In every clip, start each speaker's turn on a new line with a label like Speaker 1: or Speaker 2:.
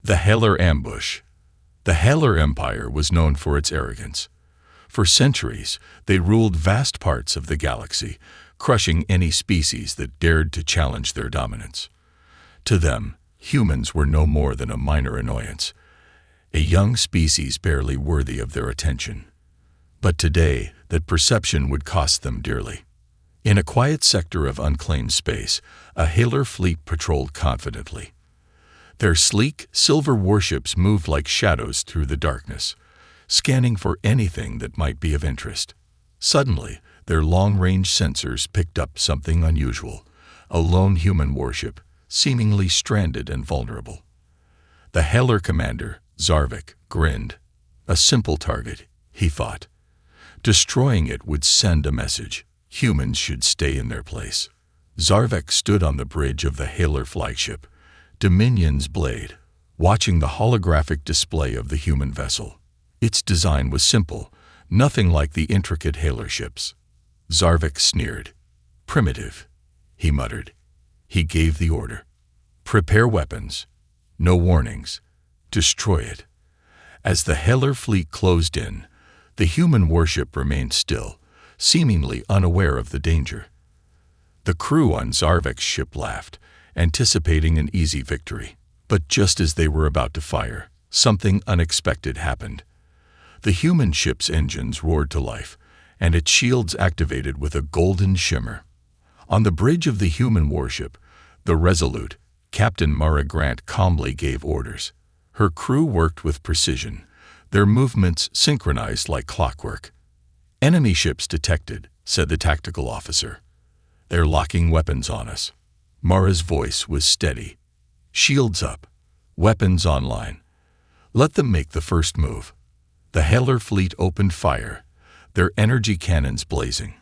Speaker 1: The Haelor Ambush. The Haelor Empire was known for its arrogance. For centuries, they ruled vast parts of the galaxy, crushing any species that dared to challenge their dominance. To them, humans were no more than a minor annoyance, a young species barely worthy of their attention. But today, that perception would cost them dearly. In a quiet sector of unclaimed space, a Haelor fleet patrolled confidently. Their sleek, silver warships moved like shadows through the darkness, scanning for anything that might be of interest. Suddenly, their long-range sensors picked up something unusual, a lone human warship, seemingly stranded and vulnerable. The Haelor commander, Zarvik, grinned. A simple target, he thought. Destroying it would send a message. Humans should stay in their place. Zarvik stood on the bridge of the Haelor flagship, Dominion's blade, watching the holographic display of the human vessel. Its design was simple, nothing like the intricate Haelor ships. Zarvik sneered. "Primitive," he muttered. He gave the order. "Prepare weapons. No warnings. Destroy it." As the Haelor fleet closed in, the human warship remained still, seemingly unaware of the danger. The crew on Zarvik's ship laughed, anticipating an easy victory. But just as they were about to fire, something unexpected happened. The human ship's engines roared to life, and its shields activated with a golden shimmer. On the bridge of the human warship, the Resolute, Captain Mara Grant calmly gave orders. Her crew worked with precision, their movements synchronized like clockwork. "Enemy ships detected," said the tactical officer. "They're locking weapons on us." Mara's voice was steady. "Shields up. Weapons online. Let them make the first move." The Haelor fleet opened fire, their energy cannons blazing.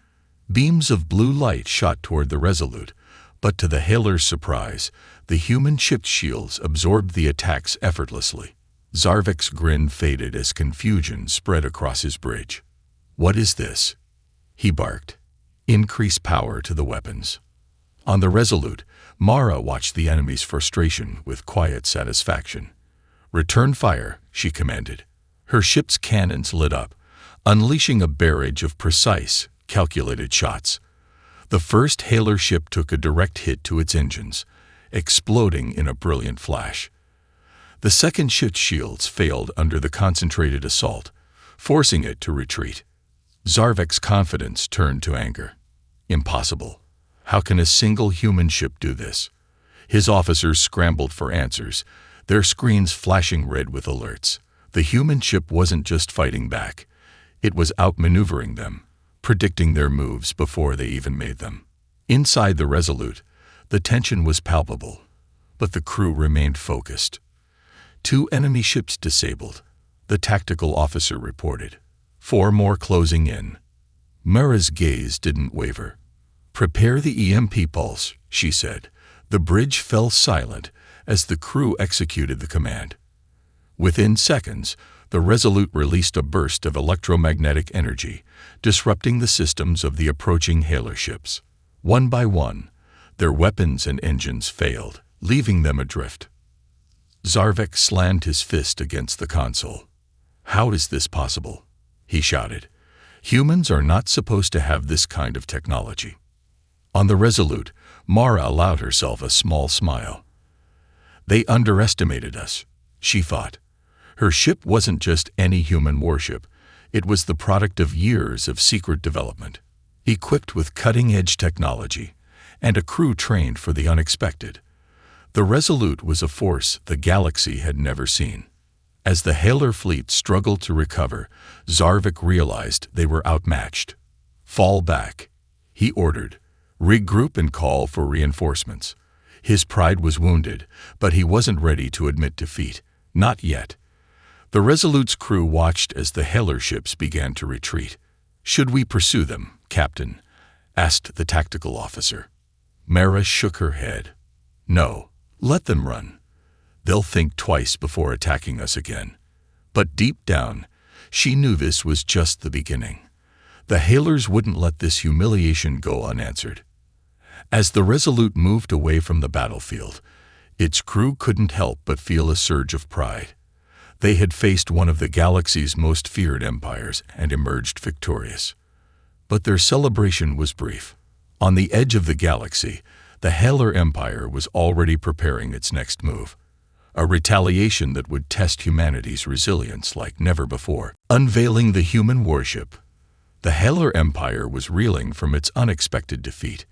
Speaker 1: Beams of blue light shot toward the Resolute, but to the Haelor's surprise, the human ship's shields absorbed the attacks effortlessly. Zarvik's grin faded as confusion spread across his bridge. "What is this?" he barked. "Increase power to the weapons." On the Resolute, Mara watched the enemy's frustration with quiet satisfaction. "Return fire," she commanded. Her ship's cannons lit up, unleashing a barrage of precise, calculated shots. The first Haelor ship took a direct hit to its engines, exploding in a brilliant flash. The second ship's shields failed under the concentrated assault, forcing it to retreat. Zarvik's confidence turned to anger. Impossible. How can a single human ship do this? His officers scrambled for answers, their screens flashing red with alerts. The human ship wasn't just fighting back. It was outmaneuvering them, predicting their moves before they even made them. Inside the Resolute, the tension was palpable, but the crew remained focused. 2 enemy ships disabled, the tactical officer reported. 4 more closing in. Mara's gaze didn't waver. "Prepare the EMP pulse," she said. The bridge fell silent as the crew executed the command. Within seconds, the Resolute released a burst of electromagnetic energy, disrupting the systems of the approaching Haelor ships. One by one, their weapons and engines failed, leaving them adrift. Zarvik slammed his fist against the console. "How is this possible?" he shouted. "Humans are not supposed to have this kind of technology." On the Resolute, Mara allowed herself a small smile. "They underestimated us," she thought. Her ship wasn't just any human warship. It was the product of years of secret development, equipped with cutting-edge technology, and a crew trained for the unexpected. The Resolute was a force the galaxy had never seen. As the Haelor fleet struggled to recover, Zarvik realized they were outmatched. "Fall back," he ordered. "Regroup and call for reinforcements." His pride was wounded, but he wasn't ready to admit defeat. Not yet. The Resolute's crew watched as the Haelor ships began to retreat. "Should we pursue them, Captain?" asked the tactical officer. Mara shook her head. "No, let them run. They'll think twice before attacking us again." But deep down, she knew this was just the beginning. The Haelors wouldn't let this humiliation go unanswered. As the Resolute moved away from the battlefield, Its crew couldn't help but feel a surge of pride. They had faced one of the galaxy's most feared empires and emerged victorious. But their celebration was brief. On the edge of the galaxy, the Haelor Empire was already preparing its next move, a retaliation that would test humanity's resilience like never before. Unveiling the human warship, the Haelor Empire was reeling from its unexpected defeat.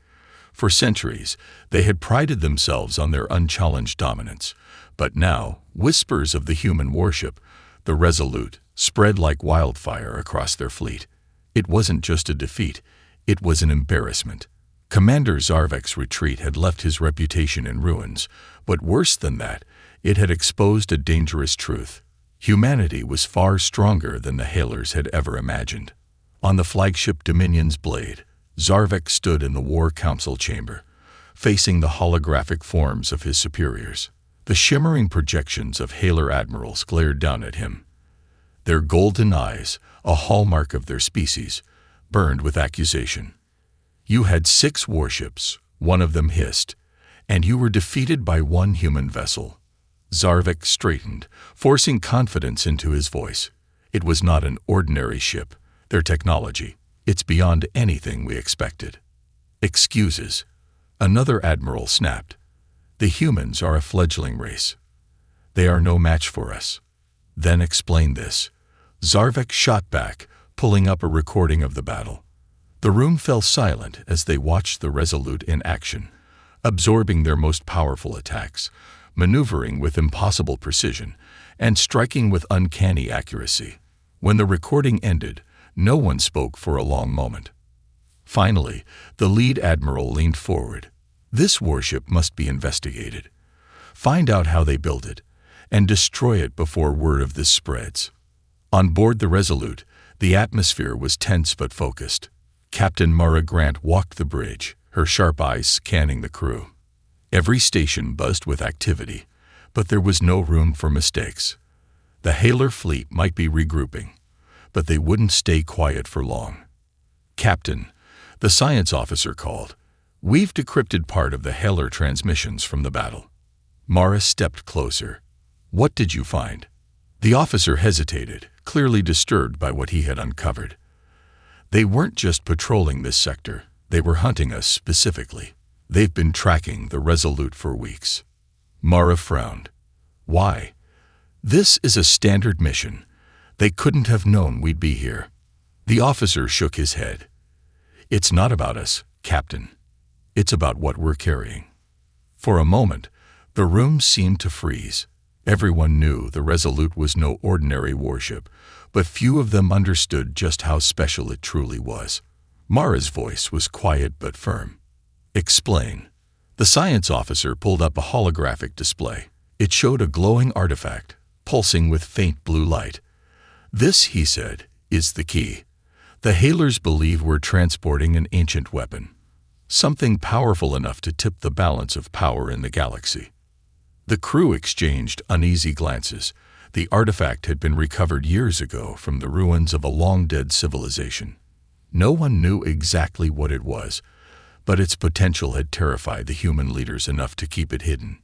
Speaker 1: For centuries, they had prided themselves on their unchallenged dominance, but now, whispers of the human warship, the Resolute, spread like wildfire across their fleet. It wasn't just a defeat, it was an embarrassment. Commander Zarvek's retreat had left his reputation in ruins, but worse than that, it had exposed a dangerous truth. Humanity was far stronger than the Haelors had ever imagined. On the flagship Dominion's blade, Zarvek stood in the War Council chamber, facing the holographic forms of his superiors. The shimmering projections of Haelor admirals glared down at him. Their golden eyes, a hallmark of their species, burned with accusation. You had 6 warships, one of them hissed, and you were defeated by one human vessel. Zarvek straightened, forcing confidence into his voice. It was not an ordinary ship. Their technology, it's beyond anything we expected. Excuses. Another admiral snapped. The humans are a fledgling race. They are no match for us. Then explain this. Zarvek shot back, pulling up a recording of the battle. The room fell silent as they watched the Resolute in action, absorbing their most powerful attacks, maneuvering with impossible precision, and striking with uncanny accuracy. When the recording ended, no one spoke for a long moment. Finally, the lead admiral leaned forward. This warship must be investigated. Find out how they built it, and destroy it before word of this spreads. On board the Resolute, the atmosphere was tense but focused. Captain Mara Grant walked the bridge, her sharp eyes scanning the crew. Every station buzzed with activity, but there was no room for mistakes. The Haelor fleet might be regrouping, but they wouldn't stay quiet for long. Captain, the science officer called. We've decrypted part of the Haelor transmissions from the battle. Mara stepped closer. What did you find? The officer hesitated, clearly disturbed by what he had uncovered. They weren't just patrolling this sector, they were hunting us specifically. They've been tracking the Resolute for weeks. Mara frowned. Why? This is a standard mission. They couldn't have known we'd be here. The officer shook his head. It's not about us, Captain. It's about what we're carrying. For a moment, the room seemed to freeze. Everyone knew the Resolute was no ordinary warship, but few of them understood just how special it truly was. Mara's voice was quiet but firm. Explain. The science officer pulled up a holographic display. It showed a glowing artifact, pulsing with faint blue light. This, he said, is the key. The Haelors believe we're transporting an ancient weapon, something powerful enough to tip the balance of power in the galaxy. The crew exchanged uneasy glances. The artifact had been recovered years ago from the ruins of a long-dead civilization. No one knew exactly what it was, but its potential had terrified the human leaders enough to keep it hidden.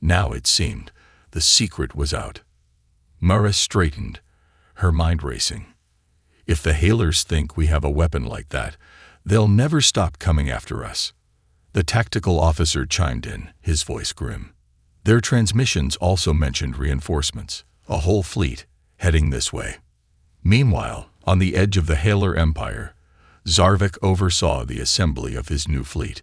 Speaker 1: Now, it seemed, the secret was out. Mara straightened, her mind racing. If the Haelors think we have a weapon like that, they'll never stop coming after us. The tactical officer chimed in, his voice grim. Their transmissions also mentioned reinforcements, a whole fleet, heading this way. Meanwhile, on the edge of the Haelor Empire, Zarvek oversaw the assembly of his new fleet.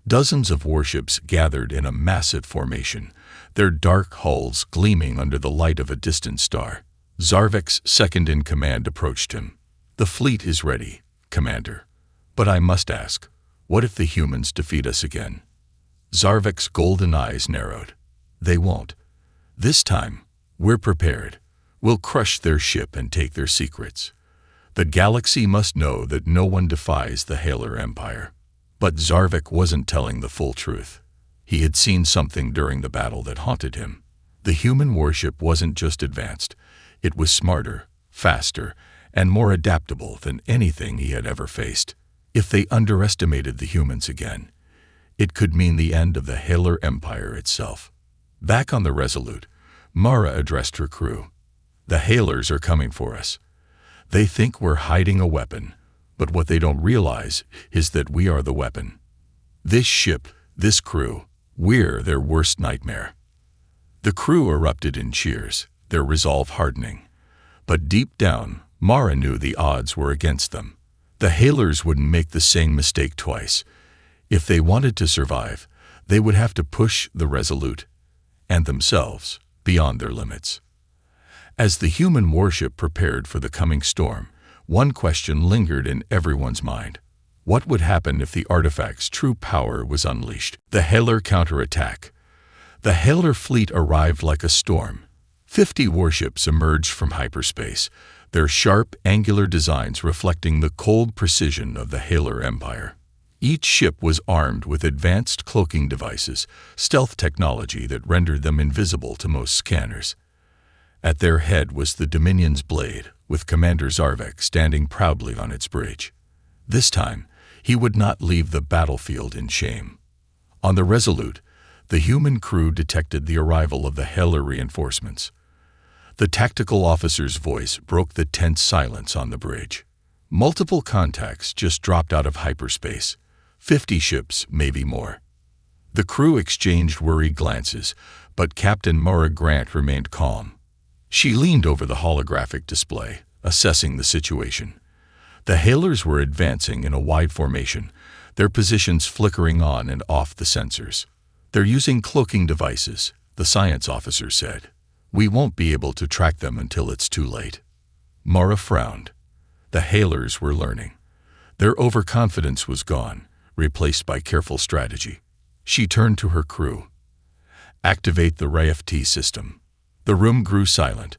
Speaker 1: Dozens of warships gathered in a massive formation, their dark hulls gleaming under the light of a distant star. Zarvek's second-in-command approached him. The fleet is ready, Commander. But I must ask, what if the humans defeat us again? Zarvek's golden eyes narrowed. They won't. This time, we're prepared. We'll crush their ship and take their secrets. The galaxy must know that no one defies the Haelor Empire. But Zarvek wasn't telling the full truth. He had seen something during the battle that haunted him. The human warship wasn't just advanced. It was smarter, faster, and more adaptable than anything he had ever faced. If they underestimated the humans again, it could mean the end of the Haelor Empire itself. Back on the Resolute, Mara addressed her crew. The Haelors are coming for us. They think we're hiding a weapon, but what they don't realize is that we are the weapon. This ship, this crew, we're their worst nightmare. The crew erupted in cheers, their resolve hardening. But deep down, Mara knew the odds were against them. The Haelors wouldn't make the same mistake twice. If they wanted to survive, they would have to push the Resolute, and themselves, beyond their limits. As the human warship prepared for the coming storm, one question lingered in everyone's mind. What would happen if the artifact's true power was unleashed? The Haelor counterattack. The Haelor fleet arrived like a storm. 50 warships emerged from hyperspace, their sharp, angular designs reflecting the cold precision of the Haelor Empire. Each ship was armed with advanced cloaking devices, stealth technology that rendered them invisible to most scanners. At their head was the Dominion's blade, with Commander Zarvek standing proudly on its bridge. This time, he would not leave the battlefield in shame. On the Resolute, the human crew detected the arrival of the Haelor reinforcements. The tactical officer's voice broke the tense silence on the bridge. Multiple contacts just dropped out of hyperspace. 50 ships, maybe more. The crew exchanged worried glances, but Captain Mara Grant remained calm. She leaned over the holographic display, assessing the situation. The Haelors were advancing in a wide formation, their positions flickering on and off the sensors. They're using cloaking devices, the science officer said. We won't be able to track them until it's too late. Mara frowned. The Haelors were learning. Their overconfidence was gone, replaced by careful strategy. She turned to her crew. Activate the RIFT system. The room grew silent.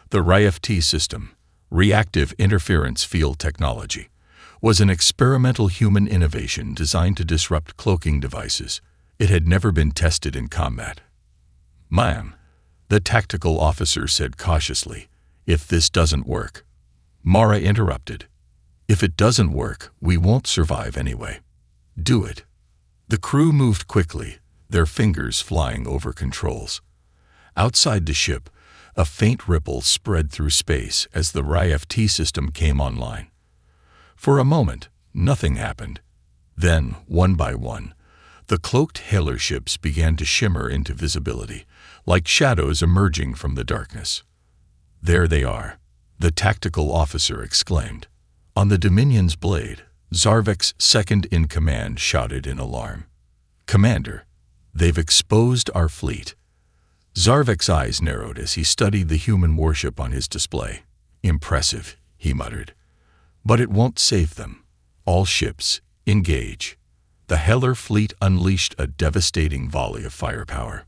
Speaker 1: The RIFT system, Reactive Interference Field Technology, was an experimental human innovation designed to disrupt cloaking devices. It had never been tested in combat. "Ma'am," the tactical officer said cautiously, "if this doesn't work." Mara interrupted. "If it doesn't work, we won't survive anyway. Do it." The crew moved quickly, their fingers flying over controls. Outside the ship, a faint ripple spread through space as the RIFT system came online. For a moment, nothing happened. Then, one by one, the cloaked Haelor ships began to shimmer into visibility, like shadows emerging from the darkness. "There they are," the tactical officer exclaimed. On the Dominion's blade, Zarvek's second-in-command shouted in alarm. "Commander, they've exposed our fleet." Zarvek's eyes narrowed as he studied the human warship on his display. "Impressive," he muttered. "But it won't save them. All ships, engage." The Haelor fleet unleashed a devastating volley of firepower.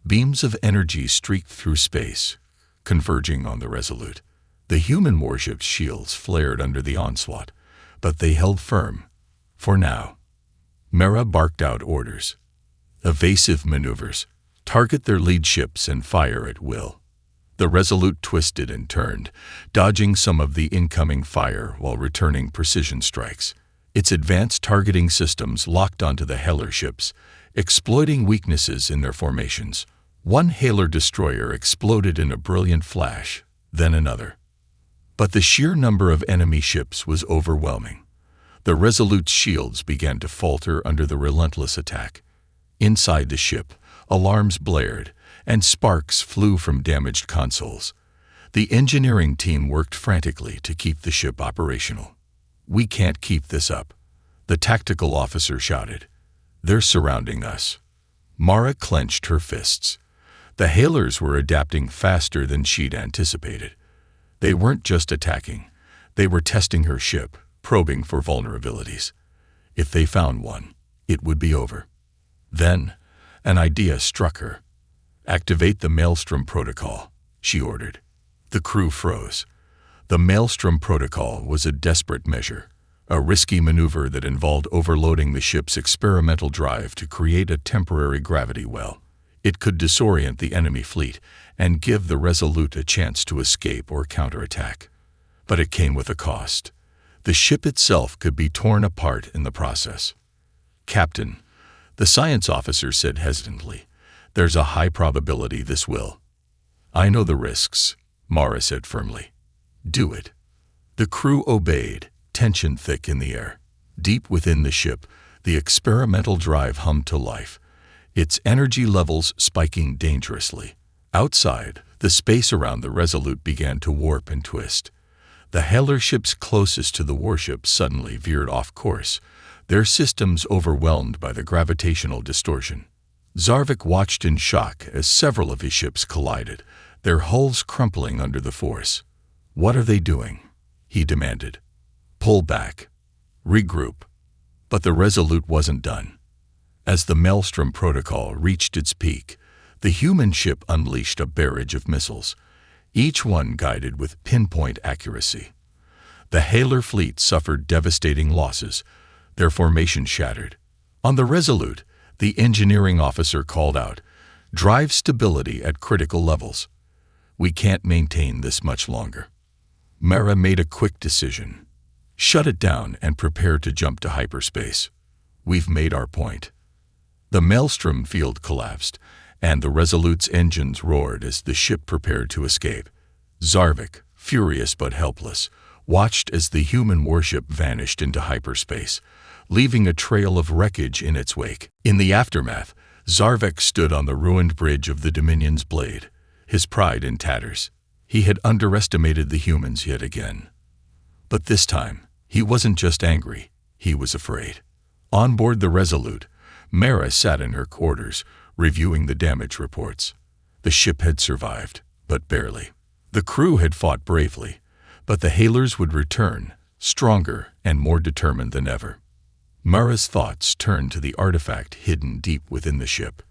Speaker 1: Beams of energy streaked through space, converging on the Resolute. The human warship's shields flared under the onslaught, but they held firm. For now. Mara barked out orders. Evasive maneuvers. Target their lead ships and fire at will. The Resolute twisted and turned, dodging some of the incoming fire while returning precision strikes. Its advanced targeting systems locked onto the Haelor ships, exploiting weaknesses in their formations. One Haelor destroyer exploded in a brilliant flash, then another. But the sheer number of enemy ships was overwhelming. The Resolute's shields began to falter under the relentless attack. Inside the ship, alarms blared, and sparks flew from damaged consoles. The engineering team worked frantically to keep the ship operational. "We can't keep this up," the tactical officer shouted. "They're surrounding us." Mara clenched her fists. The Haelors were adapting faster than she'd anticipated. They weren't just attacking. They were testing her ship, probing for vulnerabilities. If they found one, it would be over. Then, an idea struck her. "Activate the Maelstrom Protocol," she ordered. The crew froze. The Maelstrom Protocol was a desperate measure, a risky maneuver that involved overloading the ship's experimental drive to create a temporary gravity well. It could disorient the enemy fleet and give the Resolute a chance to escape or counterattack. But it came with a cost. The ship itself could be torn apart in the process. "Captain," the science officer said hesitantly, There's a high probability this will. I know the risks, Mara said firmly. Do it. The crew obeyed, tension thick in the air. Deep within the ship, the experimental drive hummed to life, its energy levels spiking dangerously. Outside, the space around the Resolute began to warp and twist. The Haelor ships closest to the warship suddenly veered off course, their systems overwhelmed by the gravitational distortion. Zarvik watched in shock as several of his ships collided, their hulls crumpling under the force. "What are they doing?" he demanded. "Pull back. Regroup." But the Resolute wasn't done. As the Maelstrom protocol reached its peak, the human ship unleashed a barrage of missiles, each one guided with pinpoint accuracy. The Haelor fleet suffered devastating losses, their formation shattered. On the Resolute, the engineering officer called out, "Drive stability at critical levels. We can't maintain this much longer." Mara made a quick decision. "Shut it down and prepare to jump to hyperspace. We've made our point." The Maelstrom field collapsed, and the Resolute's engines roared as the ship prepared to escape. Zarvik, furious but helpless, watched as the human warship vanished into hyperspace, leaving a trail of wreckage in its wake. In the aftermath, Zarvik stood on the ruined bridge of the Dominion's blade, his pride in tatters. He had underestimated the humans yet again. But this time, he wasn't just angry, he was afraid. On board the Resolute, Mara sat in her quarters, reviewing the damage reports. The ship had survived, but barely. The crew had fought bravely, but the Haelors would return, stronger and more determined than ever. Mara's thoughts turned to the artifact hidden deep within the ship.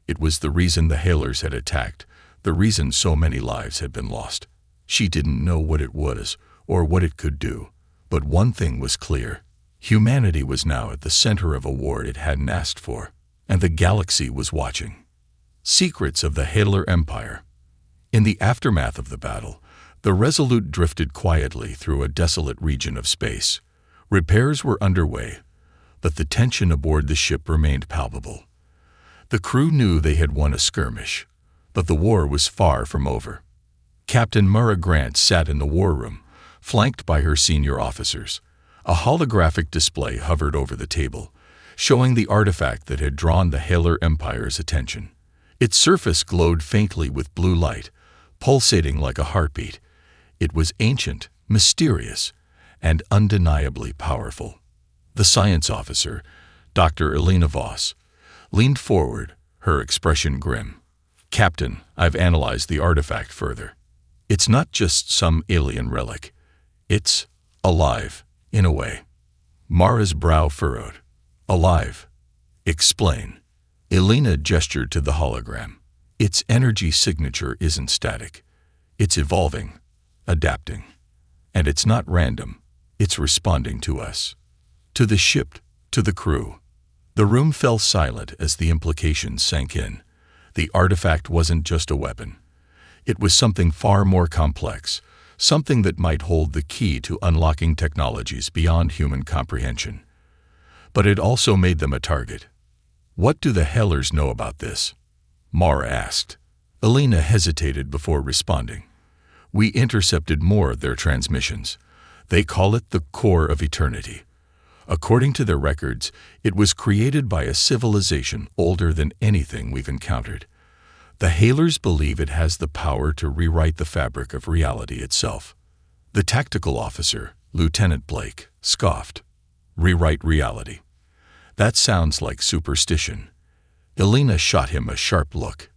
Speaker 1: It was the reason the Haelors had attacked, the reason so many lives had been lost. She didn't know what it was or what it could do, but one thing was clear. Humanity was now at the center of a war it hadn't asked for, and the galaxy was watching. Secrets of the Haelor Empire. In the aftermath of the battle, the Resolute drifted quietly through a desolate region of space. Repairs were underway, but the tension aboard the ship remained palpable. The crew knew they had won a skirmish, but the war was far from over. Captain Mara Grant sat in the war room, flanked by her senior officers. A holographic display hovered over the table, showing the artifact that had drawn the Haelor Empire's attention. Its surface glowed faintly with blue light, pulsating like a heartbeat. It was ancient, mysterious, and undeniably powerful. The science officer, Dr. Elena Voss, leaned forward, her expression grim. "Captain, I've analyzed the artifact further. It's not just some alien relic. It's alive, in a way." Mara's brow furrowed. "Alive? Explain." Elena gestured to the hologram. "Its energy signature isn't static. It's evolving, adapting. And it's not random. It's responding to us. To the ship, to the crew." The room fell silent as the implications sank in. The artifact wasn't just a weapon. It was something far more complex, something that might hold the key to unlocking technologies beyond human comprehension. But it also made them a target. "What do the Haelors know about this?" Mara asked. Elena hesitated before responding. "We intercepted more of their transmissions. They call it the core of eternity. According to their records, it was created by a civilization older than anything we've encountered. The Haelors believe it has the power to rewrite the fabric of reality itself." The tactical officer, Lieutenant Blake, scoffed. "Rewrite reality? That sounds like superstition." Elena shot him a sharp look.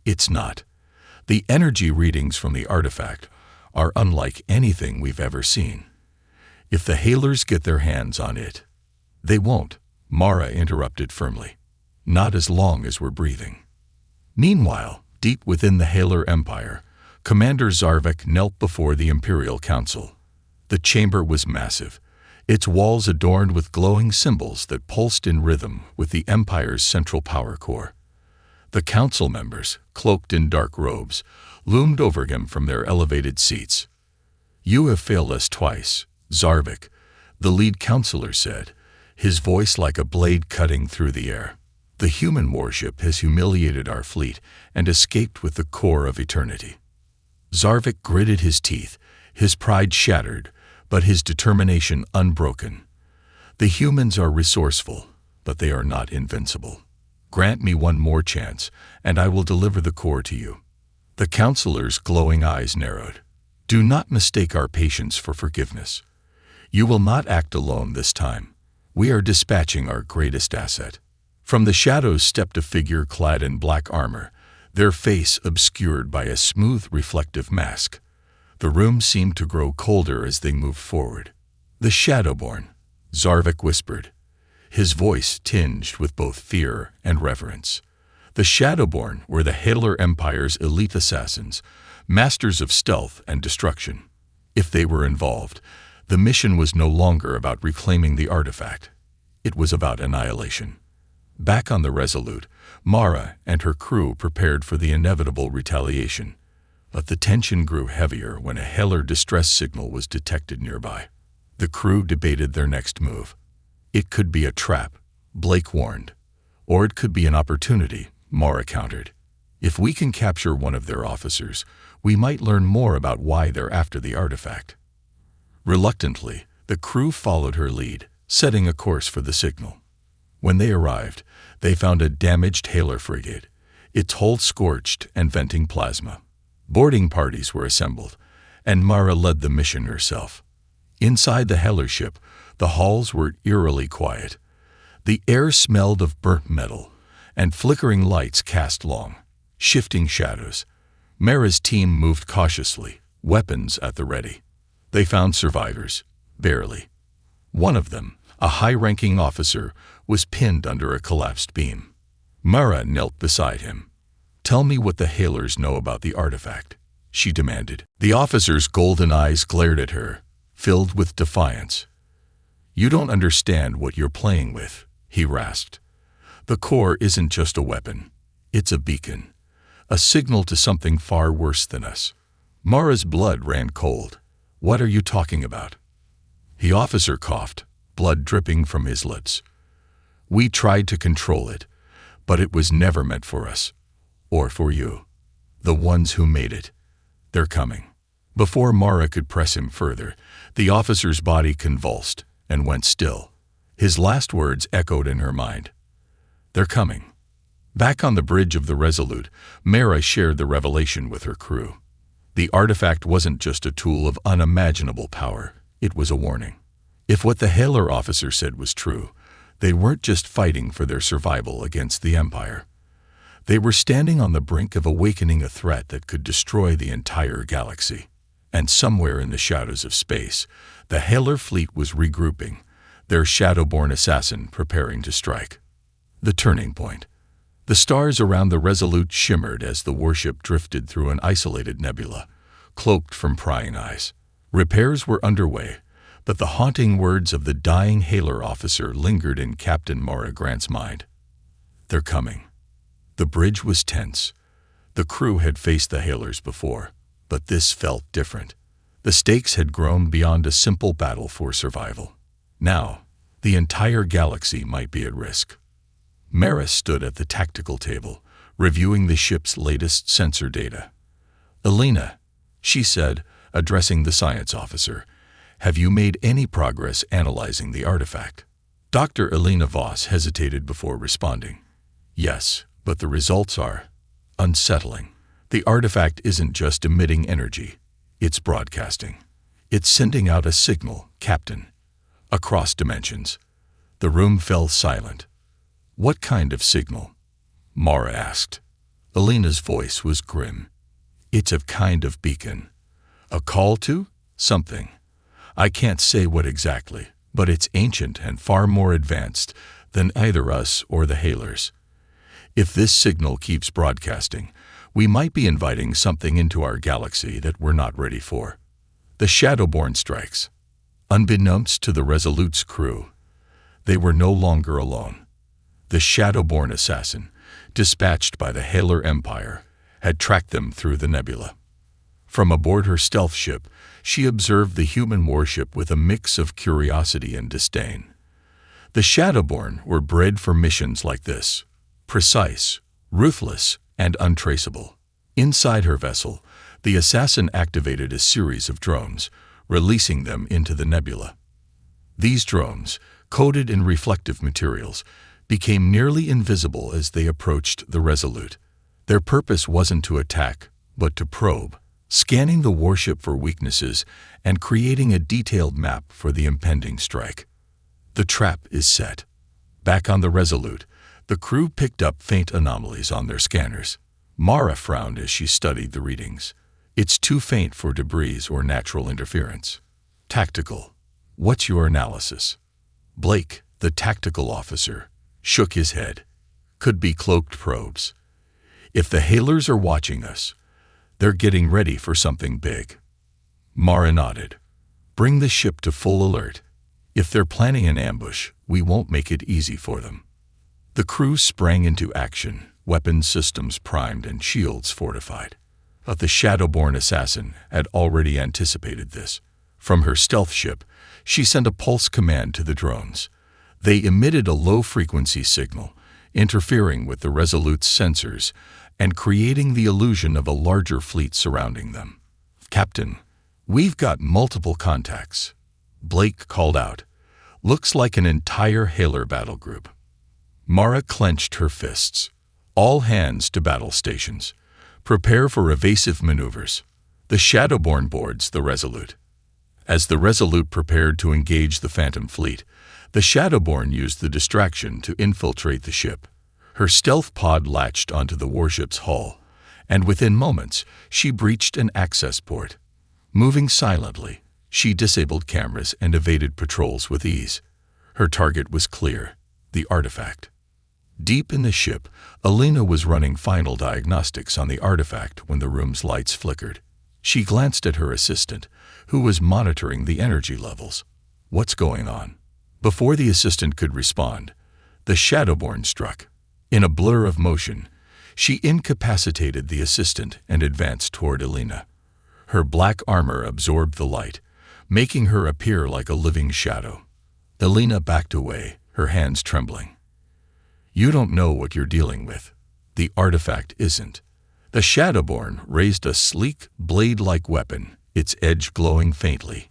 Speaker 1: "It's not. The energy readings from the artifact are unlike anything we've ever seen. If the Haelors get their hands on it—" "They won't," Mara interrupted firmly. "Not as long as we're breathing." Meanwhile, deep within the Haelor Empire, Commander Zarvik knelt before the Imperial Council. The chamber was massive, its walls adorned with glowing symbols that pulsed in rhythm with the Empire's central power core. The council members, cloaked in dark robes, loomed over him from their elevated seats. "You have failed us twice, Zarvik," the lead counselor said, his voice like a blade cutting through the air. The human warship has humiliated our fleet and escaped with the core of eternity. Zarvik gritted his teeth, his pride shattered, but his determination unbroken. The humans are resourceful, but they are not invincible. Grant me one more chance, and I will deliver the core to you. The counselor's glowing eyes narrowed. Do not mistake our patience for forgiveness. You will not act alone this time. We are dispatching our greatest asset. From the shadows stepped a figure clad in black armor, their face obscured by a smooth, reflective mask. The room seemed to grow colder as they moved forward. The Shadowborn, Zarvik whispered, his voice tinged with both fear and reverence. The Shadowborn were the Haelor Empire's elite assassins, masters of stealth and destruction. If they were involved, the mission was no longer about reclaiming the artifact. It was about annihilation. Back on the Resolute, Mara and her crew prepared for the inevitable retaliation. But the tension grew heavier when a Haelor distress signal was detected nearby. The crew debated their next move. It could be a trap, Blake warned. Or it could be an opportunity, Mara countered. If we can capture one of their officers, we might learn more about why they're after the artifact. Reluctantly, the crew followed her lead, setting a course for the signal. When they arrived, they found a damaged Haelor frigate, its hull scorched and venting plasma. Boarding parties were assembled, and Mara led the mission herself. Inside the Haelor ship, the halls were eerily quiet. The air smelled of burnt metal, and flickering lights cast long, shifting shadows. Mara's team moved cautiously, weapons at the ready. They found survivors, barely. One of them, a high-ranking officer, was pinned under a collapsed beam. Mara knelt beside him. "Tell me what the Haelors know about the artifact," she demanded. The officer's golden eyes glared at her, filled with defiance. "You don't understand what you're playing with," he rasped. "The core isn't just a weapon. It's a beacon, a signal to something far worse than us." Mara's blood ran cold. "What are you talking about?" The officer coughed, blood dripping from his lips. "We tried to control it, but it was never meant for us. Or for you. The ones who made it. They're coming." Before Mara could press him further, the officer's body convulsed and went still. His last words echoed in her mind. "They're coming." Back on the bridge of the Resolute, Mara shared the revelation with her crew. The artifact wasn't just a tool of unimaginable power, it was a warning. If what the Haelor officer said was true, they weren't just fighting for their survival against the Empire. They were standing on the brink of awakening a threat that could destroy the entire galaxy. And somewhere in the shadows of space, the Haelor fleet was regrouping, their Shadowborn assassin preparing to strike. The turning point. The stars around the Resolute shimmered as the warship drifted through an isolated nebula, cloaked from prying eyes. Repairs were underway, but the haunting words of the dying Haelor officer lingered in Captain Mara Grant's mind. "They're coming." The bridge was tense. The crew had faced the Haelors before, but this felt different. The stakes had grown beyond a simple battle for survival. Now, the entire galaxy might be at risk. Mara stood at the tactical table, reviewing the ship's latest sensor data. "Elena," she said, addressing the science officer, "have you made any progress analyzing the artifact?" Dr. Elena Voss hesitated before responding. "Yes, but the results are unsettling. The artifact isn't just emitting energy, it's broadcasting. It's sending out a signal, Captain, across dimensions." The room fell silent. "What kind of signal?" Mara asked. Elena's voice was grim. "It's a kind of beacon. A call to something. I can't say what exactly, but it's ancient and far more advanced than either us or the Haelors. If this signal keeps broadcasting, we might be inviting something into our galaxy that we're not ready for." The Shadowborn strikes. Unbeknownst to the Resolute's crew, they were no longer alone. The Shadowborn assassin, dispatched by the Haelor Empire, had tracked them through the nebula. From aboard her stealth ship, she observed the human warship with a mix of curiosity and disdain. The Shadowborn were bred for missions like this, precise, ruthless, and untraceable. Inside her vessel, the assassin activated a series of drones, releasing them into the nebula. These drones, coated in reflective materials, became nearly invisible as they approached the Resolute. Their purpose wasn't to attack, but to probe, scanning the warship for weaknesses and creating a detailed map for the impending strike. The trap is set. Back on the Resolute, the crew picked up faint anomalies on their scanners. Mara frowned as she studied the readings. It's too faint for debris or natural interference. Tactical. What's your analysis? Blake, the tactical officer, shook his head. Could be cloaked probes. If the Haelors are watching us, they're getting ready for something big. Mara nodded. Bring the ship to full alert. If they're planning an ambush, we won't make it easy for them. The crew sprang into action, weapons systems primed and shields fortified. But the Shadowborn assassin had already anticipated this. From her stealth ship, she sent a pulse command to the drones. They emitted a low-frequency signal, interfering with the Resolute's sensors and creating the illusion of a larger fleet surrounding them. "Captain, we've got multiple contacts," Blake called out. "Looks like an entire Haelor battle group." Mara clenched her fists. "All hands to battle stations. Prepare for evasive maneuvers." The Shadowborn boards the Resolute. As the Resolute prepared to engage the Phantom fleet, the Shadowborn used the distraction to infiltrate the ship. Her stealth pod latched onto the warship's hull, and within moments, she breached an access port. Moving silently, she disabled cameras and evaded patrols with ease. Her target was clear: the artifact. Deep in the ship, Alina was running final diagnostics on the artifact when the room's lights flickered. She glanced at her assistant, who was monitoring the energy levels. "What's going on?" Before the assistant could respond, the Shadowborn struck. In a blur of motion, she incapacitated the assistant and advanced toward Alina. Her black armor absorbed the light, making her appear like a living shadow. Alina backed away, her hands trembling. "You don't know what you're dealing with. The artifact isn't." The Shadowborn raised a sleek, blade-like weapon, its edge glowing faintly.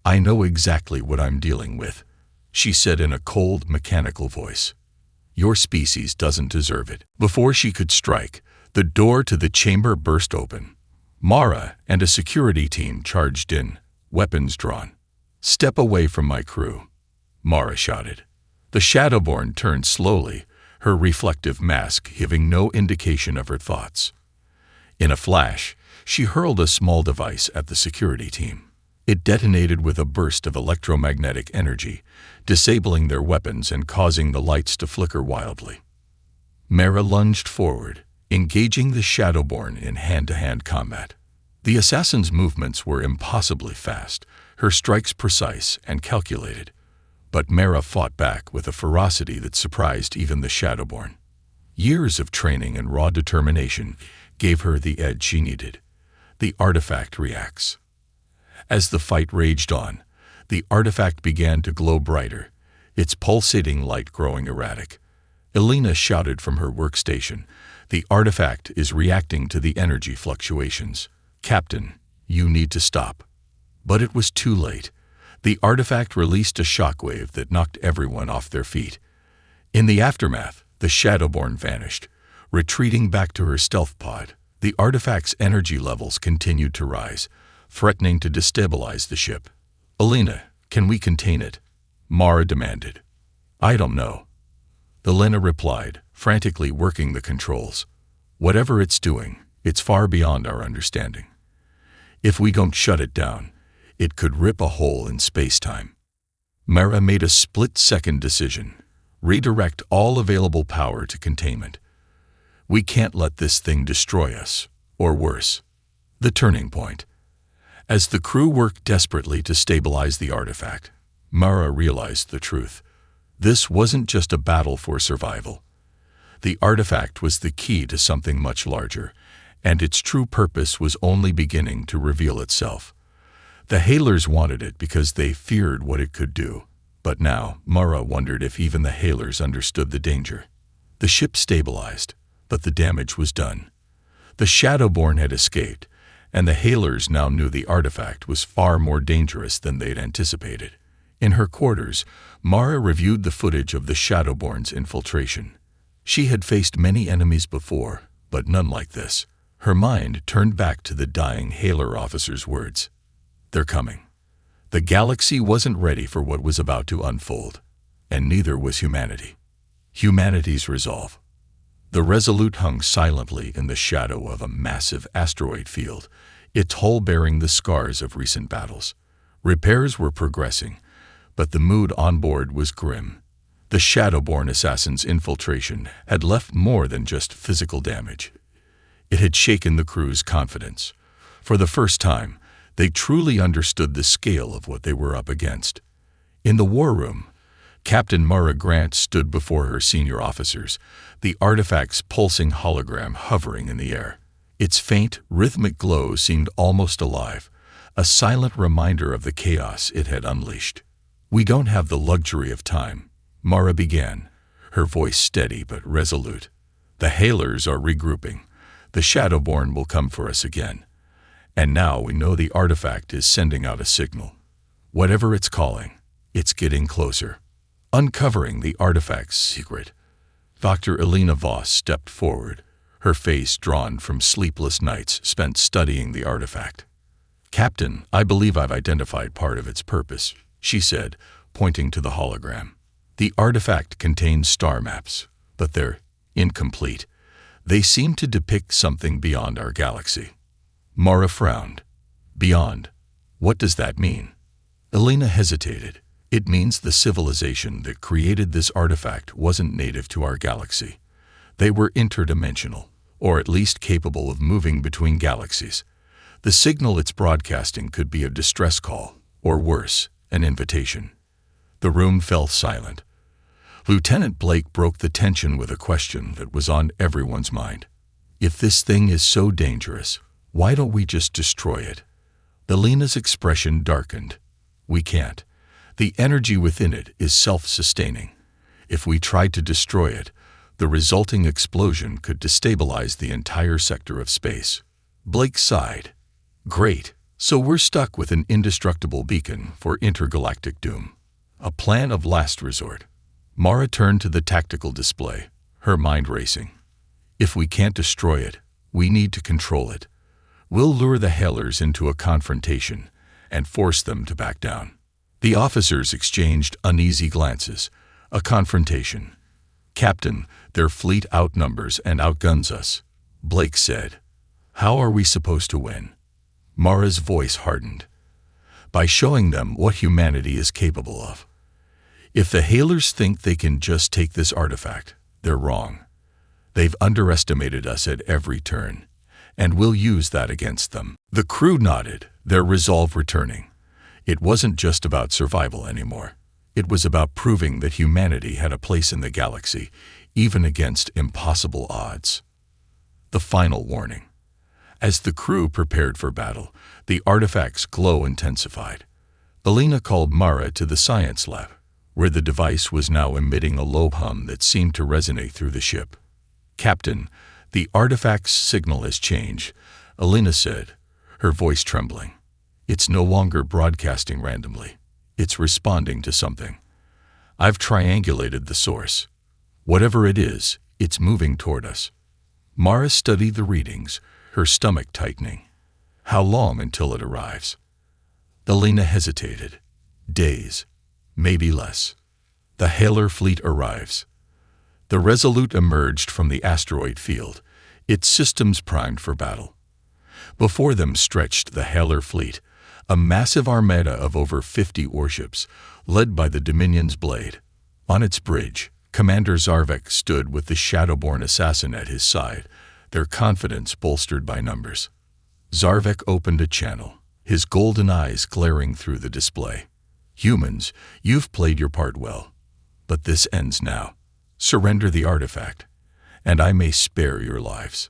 Speaker 1: "I know exactly what I'm dealing with," she said in a cold, mechanical voice. "Your species doesn't deserve it." Before she could strike, the door to the chamber burst open. Mara and a security team charged in, weapons drawn. "Step away from my crew," Mara shouted. The Shadowborn turned slowly, her reflective mask giving no indication of her thoughts. In a flash, she hurled a small device at the security team. It detonated with a burst of electromagnetic energy, disabling their weapons and causing the lights to flicker wildly. Mara lunged forward, engaging the Shadowborn in hand-to-hand combat. The assassin's movements were impossibly fast, her strikes precise and calculated. But Mara fought back with a ferocity that surprised even the Shadowborn. Years of training and raw determination gave her the edge she needed. The artifact reacts. As the fight raged on, the artifact began to glow brighter, its pulsating light growing erratic. Alina shouted from her workstation, "The artifact is reacting to the energy fluctuations. Captain, you need to stop." But it was too late. The artifact released a shockwave that knocked everyone off their feet. In the aftermath, the Shadowborn vanished, retreating back to her stealth pod. The artifact's energy levels continued to rise, threatening to destabilize the ship. "Alina, can we contain it?" Mara demanded. "I don't know." Alina replied, frantically working the controls. "Whatever it's doing, it's far beyond our understanding. If we don't shut it down, it could rip a hole in space-time." Mara made a split-second decision. Redirect all available power to containment. We can't let this thing destroy us, or worse. The turning point. As the crew worked desperately to stabilize the artifact, Mara realized the truth. This wasn't just a battle for survival. The artifact was the key to something much larger, and its true purpose was only beginning to reveal itself. The Haelors wanted it because they feared what it could do, but now Mara wondered if even the Haelors understood the danger. The ship stabilized, but the damage was done. The Shadowborn had escaped, and the Haelors now knew the artifact was far more dangerous than they'd anticipated. In her quarters, Mara reviewed the footage of the Shadowborn's infiltration. She had faced many enemies before, but none like this. Her mind turned back to the dying Haelor officer's words. They're coming. The galaxy wasn't ready for what was about to unfold, and neither was humanity. Humanity's resolve. The Resolute hung silently in the shadow of a massive asteroid field, its hull bearing the scars of recent battles. Repairs were progressing, but the mood on board was grim. The Shadowborn assassin's infiltration had left more than just physical damage. It had shaken the crew's confidence. For the first time, they truly understood the scale of what they were up against. In the war room, Captain Mara Grant stood before her senior officers, the artifact's pulsing hologram hovering in the air. Its faint, rhythmic glow seemed almost alive, a silent reminder of the chaos it had unleashed. "We don't have the luxury of time," Mara began, her voice steady but resolute. "The Haelors are regrouping. The Shadowborn will come for us again. And now we know the artifact is sending out a signal. Whatever it's calling, it's getting closer." Uncovering the artifact's secret, Dr. Elena Voss stepped forward, her face drawn from sleepless nights spent studying the artifact. "Captain, I believe I've identified part of its purpose," she said, pointing to the hologram. "The artifact contains star maps, but they're incomplete. They seem to depict something beyond our galaxy." Mara frowned. "Beyond? What does that mean?" Elena hesitated. "It means the civilization that created this artifact wasn't native to our galaxy. They were interdimensional, or at least capable of moving between galaxies. The signal it's broadcasting could be a distress call, or worse, an invitation." The room fell silent. Lieutenant Blake broke the tension with a question that was on everyone's mind. "If this thing is so dangerous, why don't we just destroy it?" Elena's expression darkened. "We can't. The energy within it is self-sustaining. If we tried to destroy it, the resulting explosion could destabilize the entire sector of space." Blake sighed. "Great. So we're stuck with an indestructible beacon for intergalactic doom. A plan of last resort." Mara turned to the tactical display, her mind racing. "If we can't destroy it, we need to control it. We'll lure the Haelors into a confrontation and force them to back down." The officers exchanged uneasy glances. A confrontation. "Captain, their fleet outnumbers and outguns us," Blake said. "How are we supposed to win?" Mara's voice hardened. "By showing them what humanity is capable of. If the Haelors think they can just take this artifact, they're wrong. They've underestimated us at every turn, and we'll use that against them." The crew nodded, their resolve returning. It wasn't just about survival anymore. It was about proving that humanity had a place in the galaxy, even against impossible odds. The final warning. As the crew prepared for battle, the artifact's glow intensified. Elena called Mara to the science lab, where the device was now emitting a low hum that seemed to resonate through the ship. "Captain, the artifact's signal has changed," Elena said, her voice trembling. "It's no longer broadcasting randomly. It's responding to something. I've triangulated the source. Whatever it is, it's moving toward us." Mara studied the readings, her stomach tightening. "How long until it arrives?" Elena hesitated. "Days. Maybe less." The Haelor fleet arrives. The Resolute emerged from the asteroid field, its systems primed for battle. Before them stretched the Haelor fleet, a massive armada of over 50 warships, led by the Dominion's Blade. On its bridge, Commander Zarvek stood with the Shadowborn assassin at his side, their confidence bolstered by numbers. Zarvek opened a channel, his golden eyes glaring through the display. "Humans, you've played your part well. But this ends now. Surrender the artifact, and I may spare your lives."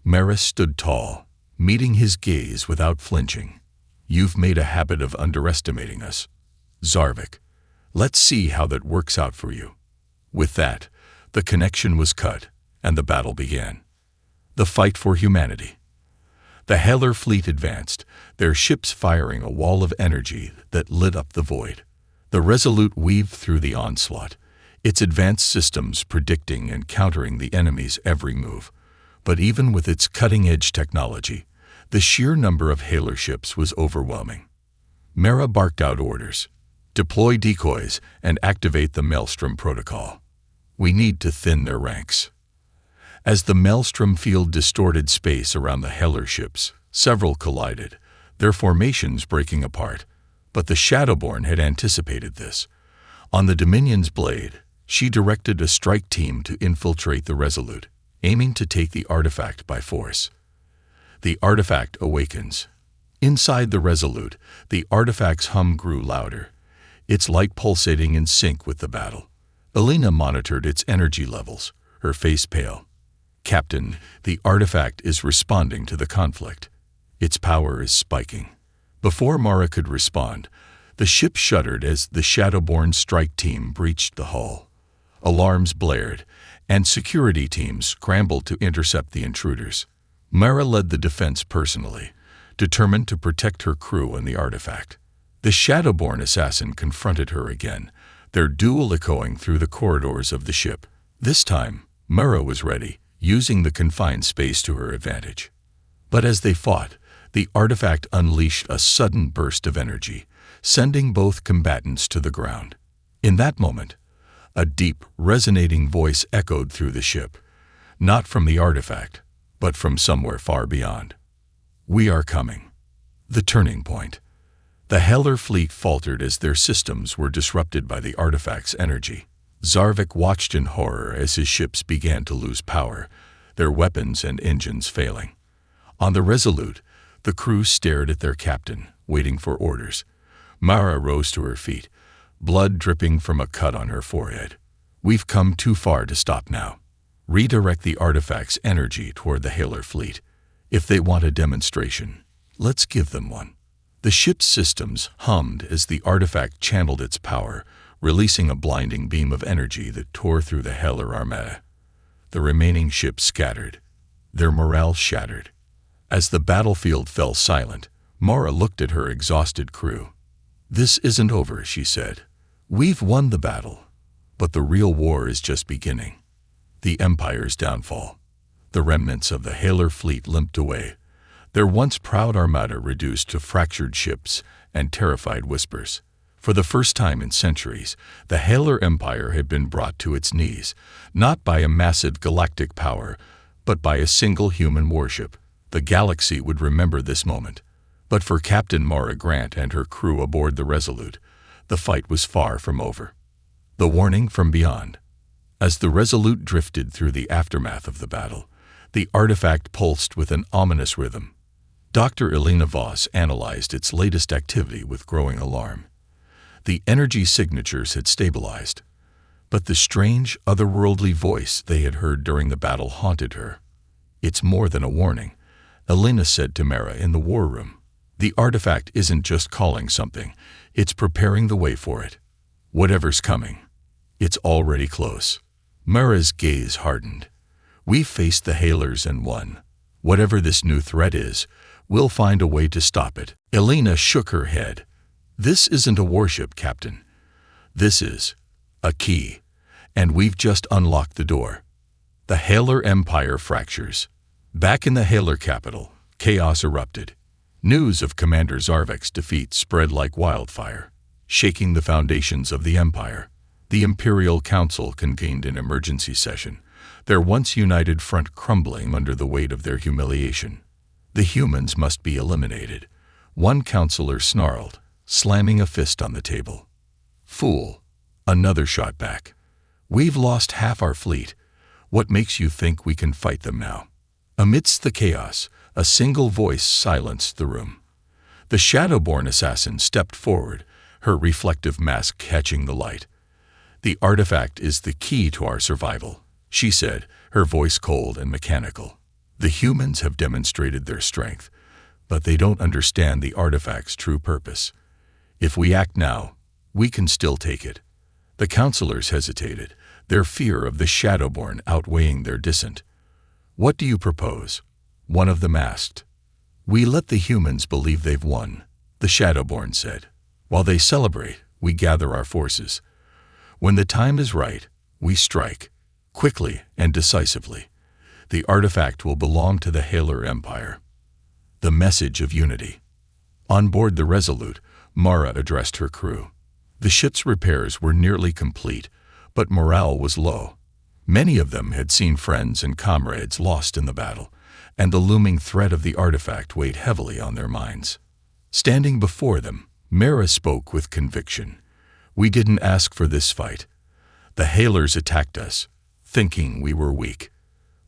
Speaker 1: Mara stood tall, meeting his gaze without flinching. "You've made a habit of underestimating us, Zarvek. Let's see how that works out for you." With that, The connection was cut, and the battle began. The fight for humanity. The Haelor fleet advanced, their ships firing a wall of energy that lit up the void. The Resolute weaved through the onslaught, its advanced systems predicting and countering the enemy's every move. But even with its cutting-edge technology, the sheer number of Haelor ships was overwhelming. Mara barked out orders. Deploy decoys and activate the Maelstrom protocol. We need to thin their ranks. As the Maelstrom field distorted space around the Haelor ships, several collided, their formations breaking apart. But the Shadowborn had anticipated this. On the Dominion's blade, she directed a strike team to infiltrate the Resolute, aiming to take the artifact by force. The artifact awakens. Inside the Resolute, the artifact's hum grew louder, its light pulsating in sync with the battle. Elena monitored its energy levels, her face pale. Captain, the artifact is responding to the conflict. Its power is spiking. Before Mara could respond, the ship shuddered as the Shadowborn strike team breached the hull. Alarms blared, and security teams scrambled to intercept the intruders. Mara led the defense personally, determined to protect her crew and the artifact. The Shadowborn assassin confronted her again, their duel echoing through the corridors of the ship. This time, Mara was ready, using the confined space to her advantage. But as they fought, the artifact unleashed a sudden burst of energy, sending both combatants to the ground. In that moment, a deep, resonating voice echoed through the ship, not from the artifact, but from somewhere far beyond. We are coming. The turning point. The Haelor fleet faltered as their systems were disrupted by the artifact's energy. Zarvik watched in horror as his ships began to lose power, their weapons and engines failing. On the Resolute, the crew stared at their captain, waiting for orders. Mara rose to her feet, blood dripping from a cut on her forehead. We've come too far to stop now. Redirect the artifact's energy toward the Haelor fleet. If they want a demonstration, let's give them one. The ship's systems hummed as the artifact channeled its power, releasing a blinding beam of energy that tore through the Haelor armada. The remaining ships scattered, their morale shattered. As the battlefield fell silent, Mara looked at her exhausted crew. This isn't over, she said. We've won the battle, but the real war is just beginning. The Empire's downfall. The remnants of the Haelor fleet limped away, their once proud armada reduced to fractured ships and terrified whispers. For the first time in centuries, the Haelor Empire had been brought to its knees, not by a massive galactic power, but by a single human warship. The galaxy would remember this moment. But for Captain Mara Grant and her crew aboard the Resolute, the fight was far from over. The warning from beyond. As the Resolute drifted through the aftermath of the battle, the artifact pulsed with an ominous rhythm. Dr. Elena Voss analyzed its latest activity with growing alarm. The energy signatures had stabilized, but the strange, otherworldly voice they had heard during the battle haunted her. It's more than a warning, Elena said to Mara in the war room. The artifact isn't just calling something, it's preparing the way for it. Whatever's coming, it's already close. Mara's gaze hardened. We've faced the Haelors and won. Whatever this new threat is, we'll find a way to stop it. Elena shook her head. This isn't a warship, Captain. This is a key, and we've just unlocked the door. The Haelor Empire fractures. Back in the Haelor capital, chaos erupted. News of Commander Zarvik's defeat spread like wildfire, shaking the foundations of the Empire. The Imperial Council convened an emergency session, their once united front crumbling under the weight of their humiliation. The humans must be eliminated, one counselor snarled, slamming a fist on the table. Fool, another shot back. We've lost half our fleet. What makes you think we can fight them now? Amidst the chaos, a single voice silenced the room. The Shadowborn assassin stepped forward, her reflective mask catching the light. The artifact is the key to our survival, she said, her voice cold and mechanical. The humans have demonstrated their strength, but they don't understand the artifact's true purpose. If we act now, we can still take it. The counselors hesitated, their fear of the Shadowborn outweighing their dissent. "What do you propose?" one of them asked. "We let the humans believe they've won," the Shadowborn said. "While they celebrate, we gather our forces. When the time is right, we strike, quickly and decisively. The artifact will belong to the Haelor Empire." The message of unity. On board the Resolute, Mara addressed her crew. The ship's repairs were nearly complete, but morale was low. Many of them had seen friends and comrades lost in the battle, and the looming threat of the artifact weighed heavily on their minds. Standing before them, Mara spoke with conviction. "We didn't ask for this fight. The Haelors attacked us, thinking we were weak.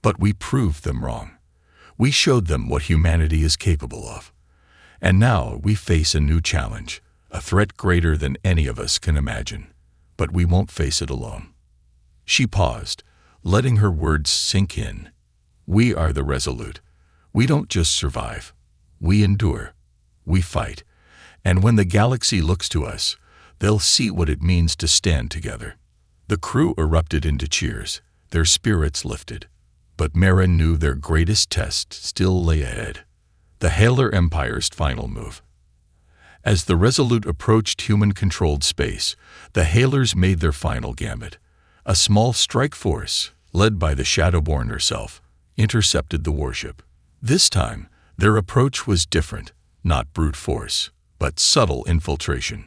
Speaker 1: But we proved them wrong. We showed them what humanity is capable of. And now we face a new challenge, a threat greater than any of us can imagine. But we won't face it alone." She paused, letting her words sink in. "We are the Resolute. We don't just survive. We endure. We fight. And when the galaxy looks to us, they'll see what it means to stand together." The crew erupted into cheers, their spirits lifted. But Mara knew their greatest test still lay ahead. The Haelor Empire's final move. As the Resolute approached human-controlled space, the Haelors made their final gambit. A small strike force, led by the Shadowborn herself, intercepted the warship. This time, their approach was different, not brute force, but subtle infiltration.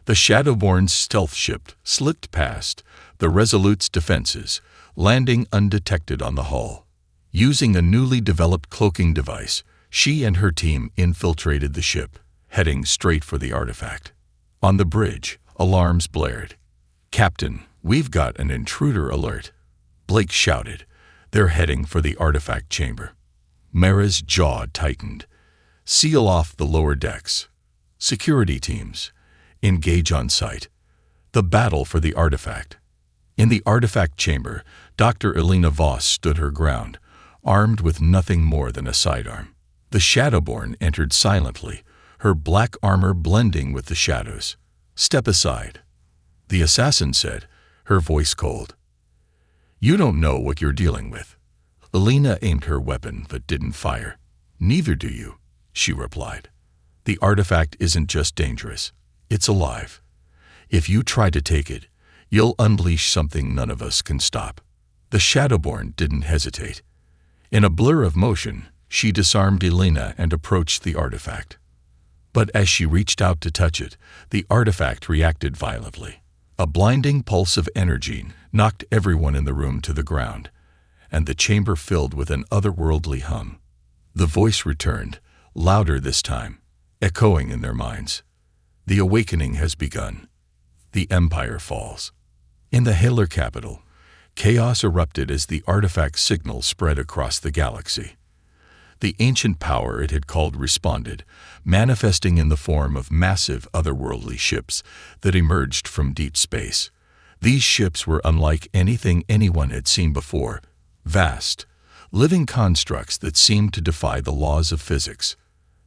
Speaker 1: The Shadowborn's stealth ship slipped past the Resolute's defenses, landing undetected on the hull. Using a newly developed cloaking device, she and her team infiltrated the ship, heading straight for the artifact. On the bridge, alarms blared. "Captain, we've got an intruder alert," Blake shouted. "They're heading for the artifact chamber." Mara's jaw tightened. "Seal off the lower decks. Security teams, engage on site. The battle for the artifact." In the artifact chamber, Dr. Elena Voss stood her ground, armed with nothing more than a sidearm. The Shadowborn entered silently, her black armor blending with the shadows. "Step aside," the assassin said, her voice cold. "You don't know what you're dealing with." Elena aimed her weapon but didn't fire. "Neither do you," she replied. "The artifact isn't just dangerous, it's alive. If you try to take it, you'll unleash something none of us can stop." The Shadowborn didn't hesitate. In a blur of motion, she disarmed Elena and approached the artifact. But as she reached out to touch it, the artifact reacted violently. A blinding pulse of energy knocked everyone in the room to the ground, and the chamber filled with an otherworldly hum. The voice returned, louder this time, echoing in their minds. "The awakening has begun. The Empire falls." In the Haelor capital, chaos erupted as the artifact signal spread across the galaxy. The ancient power it had called responded, manifesting in the form of massive otherworldly ships that emerged from deep space. These ships were unlike anything anyone had seen before, vast, living constructs that seemed to defy the laws of physics.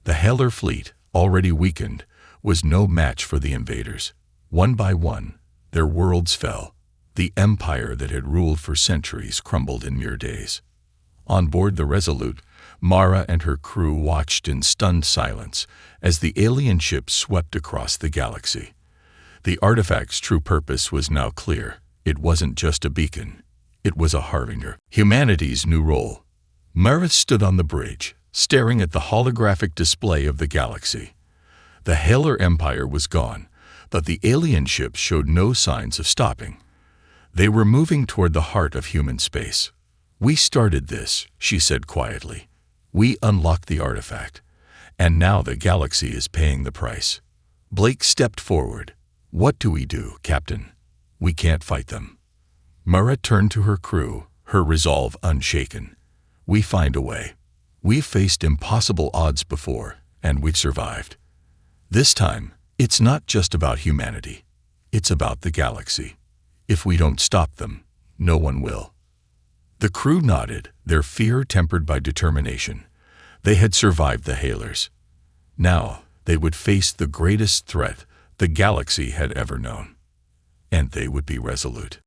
Speaker 1: The Haelor fleet, already weakened, was no match for the invaders. One by one, their worlds fell. The empire that had ruled for centuries crumbled in mere days. On board the Resolute, Mara and her crew watched in stunned silence as the alien ship swept across the galaxy. The artifact's true purpose was now clear. It wasn't just a beacon. It was a harbinger. Humanity's new role. Mara stood on the bridge, staring at the holographic display of the galaxy. The Haelor Empire was gone, but the alien ships showed no signs of stopping. They were moving toward the heart of human space. "We started this," she said quietly. "We unlocked the artifact, and now the galaxy is paying the price." Blake stepped forward. "What do we do, Captain? We can't fight them." Mara turned to her crew, her resolve unshaken. "We find a way. We've faced impossible odds before, and we've survived. This time, it's not just about humanity. It's about the galaxy. If we don't stop them, no one will." The crew nodded, their fear tempered by determination. They had survived the Haelors. Now they would face the greatest threat the galaxy had ever known. And they would be resolute.